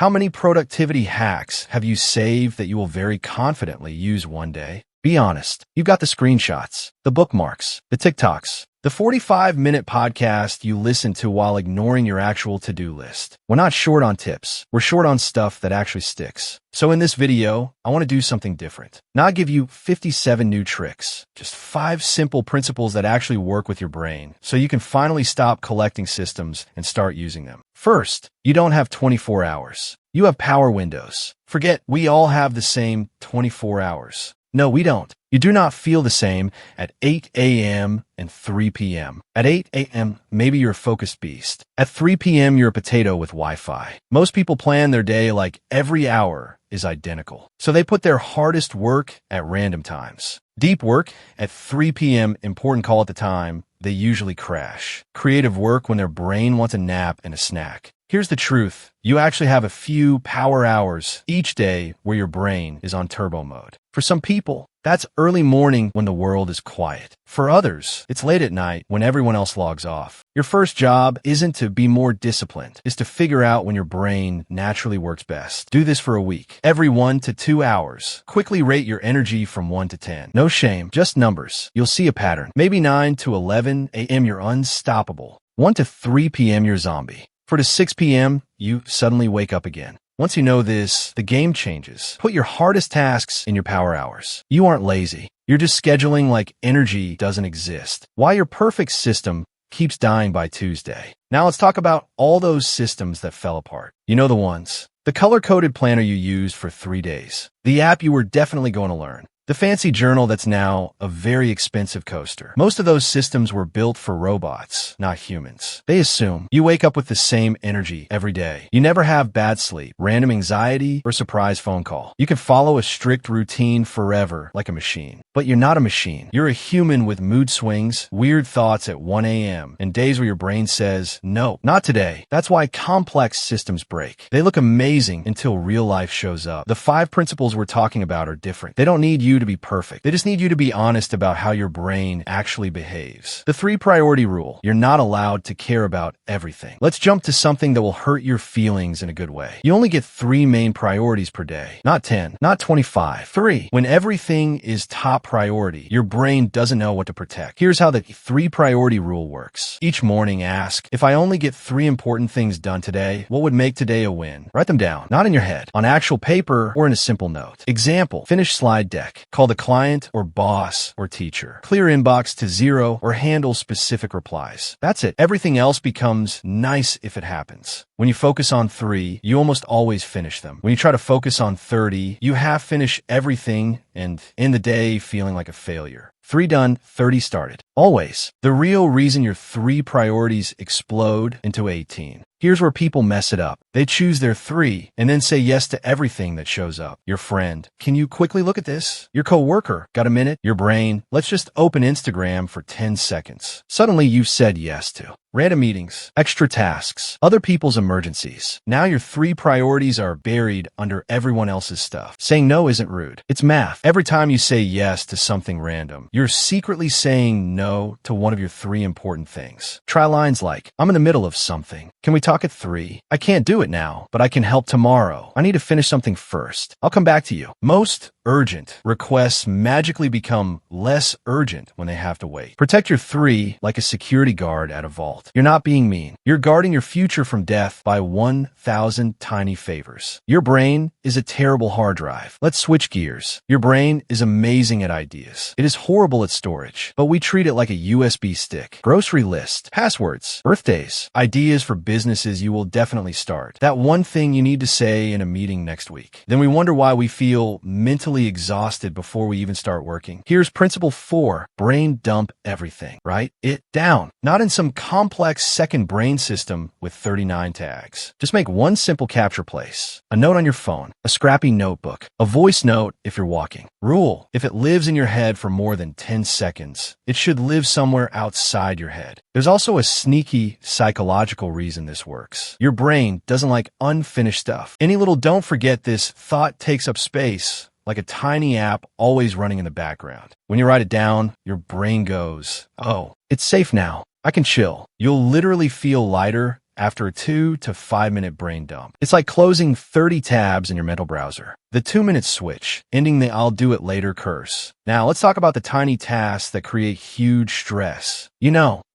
How many productivity hacks have you saved that you will very confidently use one day? Be honest. You've got the screenshots, the bookmarks, the TikToks, the 45-minute podcast you listen to while ignoring your actual to-do list. We're not short on tips. We're short on stuff that actually sticks. So in this video, I want to do something different. Not give you 57 new tricks, just 5 simple principles that actually work with your brain so you can finally stop collecting systems and start using them. First, you don't have 24 hours. You have power windows. Forget we all have the same 24 hours. No, we don't. You do not feel the same at 8 a.m. and 3 p.m. At 8 a.m., maybe you're a focused beast. At 3 p.m., you're a potato with Wi-Fi. Most people plan their day like every hour is identical. So they put their hardest work at random times. Deep work at 3 p.m., important call at the time, they usually crash. Creative work when their brain wants a nap and a snack. Here's the truth. You actually have a few power hours each day where your brain is on turbo mode. For some people, that's early morning when the world is quiet. For others, it's late at night when everyone else logs off. Your first job isn't to be more disciplined, it's to figure out when your brain naturally works best. Do this for a week. Every 1 to 2 hours. Quickly rate your energy from 1 to 10. No shame, just numbers. You'll see a pattern. Maybe 9 to 11 a.m. you're unstoppable. 1 to 3 p.m. you're zombie. 4 to 6 p.m., you suddenly wake up again. Once you know this, the game changes. Put your hardest tasks in your power hours. You aren't lazy. You're just scheduling like energy doesn't exist. Why your perfect system keeps dying by Tuesday. Now let's talk about all those systems that fell apart. You know the ones. The color-coded planner you used for 3 days. The app you were definitely going to learn. The fancy journal that's now a very expensive coaster. Most of those systems were built for robots, not humans. They assume you wake up with the same energy every day. You never have bad sleep, random anxiety, or surprise phone call. You can follow a strict routine forever like a machine. But you're not a machine. You're a human with mood swings, weird thoughts at 1 a.m., and days where your brain says, no, not today. That's why complex systems break. They look amazing until real life shows up. The 5 principles we're talking about are different. They don't need you to be perfect. They just need you to be honest about how your brain actually behaves. The 3 priority rule. You're not allowed to care about everything. Let's jump to something that will hurt your feelings in a good way. You only get 3 main priorities per day. Not 10, not 25. 3. When everything is top priority, your brain doesn't know what to protect. Here's how the 3 priority rule works. Each morning ask, if I only get 3 important things done today, what would make today a win? Write them down, not in your head, on actual paper or in a simple note. Example, finish slide deck. Call the client or boss or teacher. Clear inbox to 0 or handle specific replies. That's it. Everything else becomes nice if it happens. When you focus on 3, you almost always finish them. When you try to focus on 30, you half finish everything and end the day feeling like a failure. 3 done, 30 started. Always. The real reason your 3 priorities explode into 18. Here's where people mess it up. They choose their 3 and then say yes to everything that shows up. Your friend, can you quickly look at this? Your coworker, got a minute? Your brain, let's just open Instagram for 10 seconds. Suddenly you've said yes to. Random meetings, extra tasks, other people's emergencies. Now your 3 priorities are buried under everyone else's stuff. Saying no isn't rude. It's math. Every time you say yes to something random, you're secretly saying no to one of your 3 important things. Try lines like, I'm in the middle of something. Can we talk at 3? I can't do it now, but I can help tomorrow. I need to finish something first. I'll come back to you. Most urgent requests magically become less urgent when they have to wait. Protect your 3 like a security guard at a vault. You're not being mean. You're guarding your future from death by 1,000 tiny favors. Your brain is a terrible hard drive. Let's switch gears. Your brain is amazing at ideas. It is horrible at storage, but we treat it like a USB stick. Grocery list, passwords, birthdays, ideas for businesses you will definitely start. That one thing you need to say in a meeting next week. Then we wonder why we feel mentally exhausted before we even start working. Here's principle 4. Brain dump everything. Write it down. Not in some complex second brain system with 39 tags. Just make one simple capture place. A note on your phone, a scrappy notebook, a voice note if you're walking. Rule: if it lives in your head for more than 10 seconds, it should live somewhere outside your head. There's also a sneaky psychological reason this works. Your brain doesn't like unfinished stuff. Any little don't forget this thought takes up space, like a tiny app always running in the background. When you write it down, your brain goes, oh, it's safe now. I can chill. You'll literally feel lighter after a 2 to 5 minute brain dump. It's like closing 30 tabs in your mental browser. The 2-minute switch, ending the I'll do it later curse. Now let's talk about the tiny tasks that create huge stress.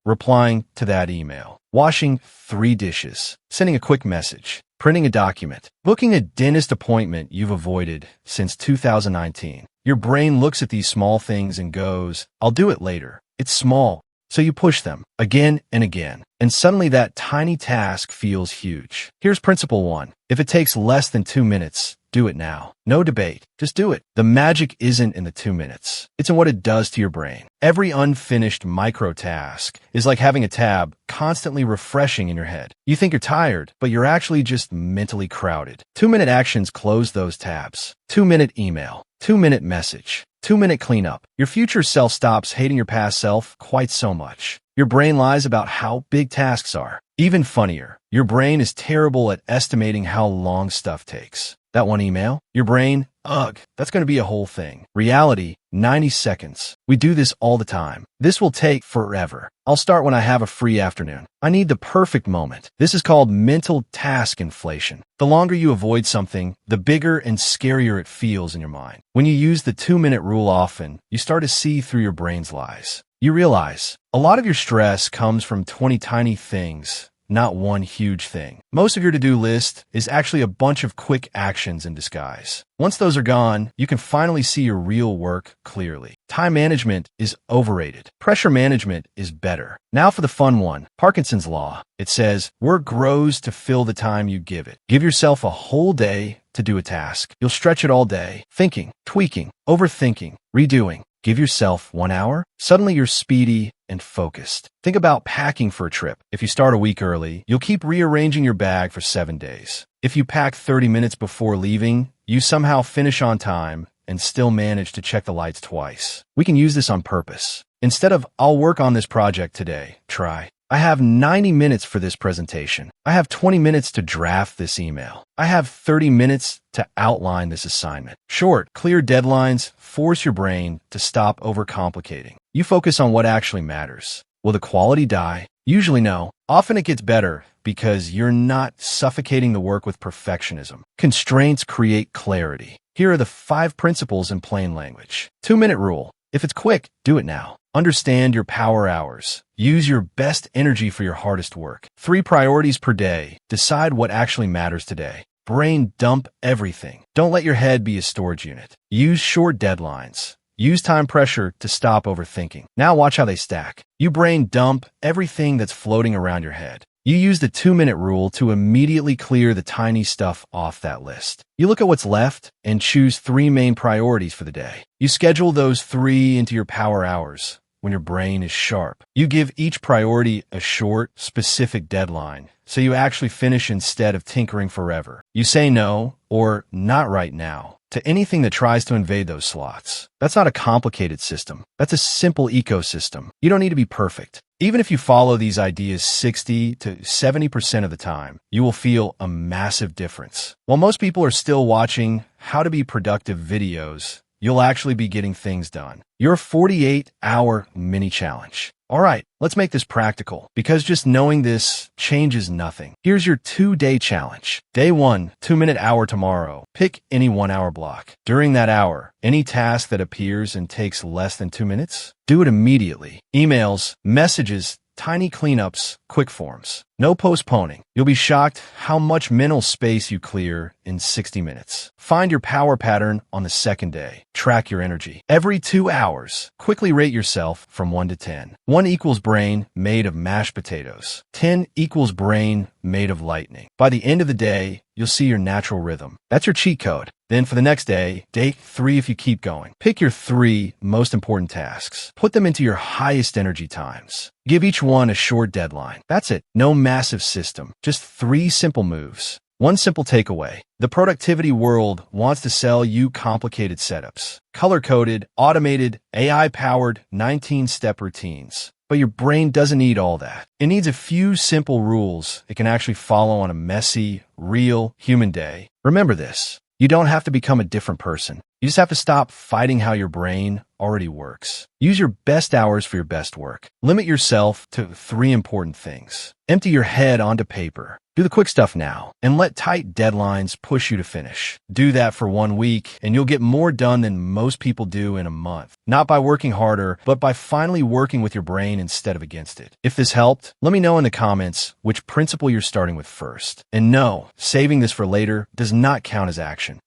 Replying to that email, washing 3 dishes, sending a quick message, printing a document, booking a dentist appointment you've avoided since 2019. Your brain looks at these small things and goes, I'll do it later. It's small. So you push them again and again, and suddenly that tiny task feels huge. Here's principle 1. If it takes less than 2 minutes, do it now. No debate. Just do it. The magic isn't in the 2 minutes. It's in what it does to your brain. Every unfinished micro task is like having a tab constantly refreshing in your head. You think you're tired, but you're actually just mentally crowded. 2-minute actions close those tabs. 2-minute email. 2-minute message. 2-minute cleanup. Your future self stops hating your past self quite so much. Your brain lies about how big tasks are. Even funnier, your brain is terrible at estimating how long stuff takes. That one email, your brain, ugh, that's going to be a whole thing. Reality, 90 seconds. We do this all the time. This will take forever. I'll start when I have a free afternoon. I need the perfect moment. This is called mental task inflation. The longer you avoid something, the bigger and scarier it feels in your mind. When you use the 2-minute rule often, you start to see through your brain's lies. You realize a lot of your stress comes from 20 tiny things, not one huge thing. Most of your to-do list is actually a bunch of quick actions in disguise. Once those are gone, you can finally see your real work clearly. Time management is overrated. Pressure management is better. Now for the fun one, Parkinson's Law. It says, work grows to fill the time you give it. Give yourself a whole day to do a task. You'll stretch it all day, thinking, tweaking, overthinking, redoing. Give yourself 1 hour. Suddenly you're speedy and focused. Think about packing for a trip. If you start a week early, you'll keep rearranging your bag for 7 days. If you pack 30 minutes before leaving, you somehow finish on time and still manage to check the lights twice. We can use this on purpose. Instead of, I'll work on this project today, try, I have 90 minutes for this presentation. I have 20 minutes to draft this email. I have 30 minutes to outline this assignment. Short, clear deadlines force your brain to stop overcomplicating. You focus on what actually matters. Will the quality die? Usually no. Often it gets better because you're not suffocating the work with perfectionism. Constraints create clarity. Here are the 5 principles in plain language. 2-minute rule. If it's quick, do it now. Understand your power hours. Use your best energy for your hardest work. 3 priorities per day. Decide what actually matters today. Brain dump everything. Don't let your head be a storage unit. Use short deadlines. Use time pressure to stop overthinking. Now watch how they stack. You brain dump everything that's floating around your head. You use the 2-minute rule to immediately clear the tiny stuff off that list. You look at what's left and choose 3 main priorities for the day. You schedule those 3 into your power hours when your brain is sharp. You give each priority a short, specific deadline, so you actually finish instead of tinkering forever. You say no, or not right now, to anything that tries to invade those slots. That's not a complicated system. That's a simple ecosystem. You don't need to be perfect. Even if you follow these ideas 60 to 70% of the time, you will feel a massive difference. While most people are still watching how to be productive videos, you'll actually be getting things done. Your 48-hour mini challenge. All right, let's make this practical, because just knowing this changes nothing. Here's your 2-day challenge. Day 1, 2-minute hour tomorrow. Pick any 1-hour block. During that hour, any task that appears and takes less than 2 minutes, do it immediately. Emails, messages, tiny cleanups, quick forms. No postponing. You'll be shocked how much mental space you clear in 60 minutes. Find your power pattern on the second day. Track your energy. Every 2 hours, quickly rate yourself from 1 to 10. 1 equals brain made of mashed potatoes. 10 equals brain made of lightning. By the end of the day, you'll see your natural rhythm. That's your cheat code. Then for the next day, day 3 if you keep going. Pick your 3 most important tasks. Put them into your highest energy times. Give each one a short deadline. That's it. No massive system. Just 3 simple moves. One simple takeaway. The productivity world wants to sell you complicated setups. Color-coded, automated, AI-powered 19-step routines. But your brain doesn't need all that. It needs a few simple rules it can actually follow on a messy, real, human day. Remember this. You don't have to become a different person. You just have to stop fighting how your brain already works. Use your best hours for your best work. Limit yourself to 3 important things. Empty your head onto paper. Do the quick stuff now, and let tight deadlines push you to finish. Do that for 1 week, and you'll get more done than most people do in a month. Not by working harder, but by finally working with your brain instead of against it. If this helped, let me know in the comments which principle you're starting with first. And no, saving this for later does not count as action.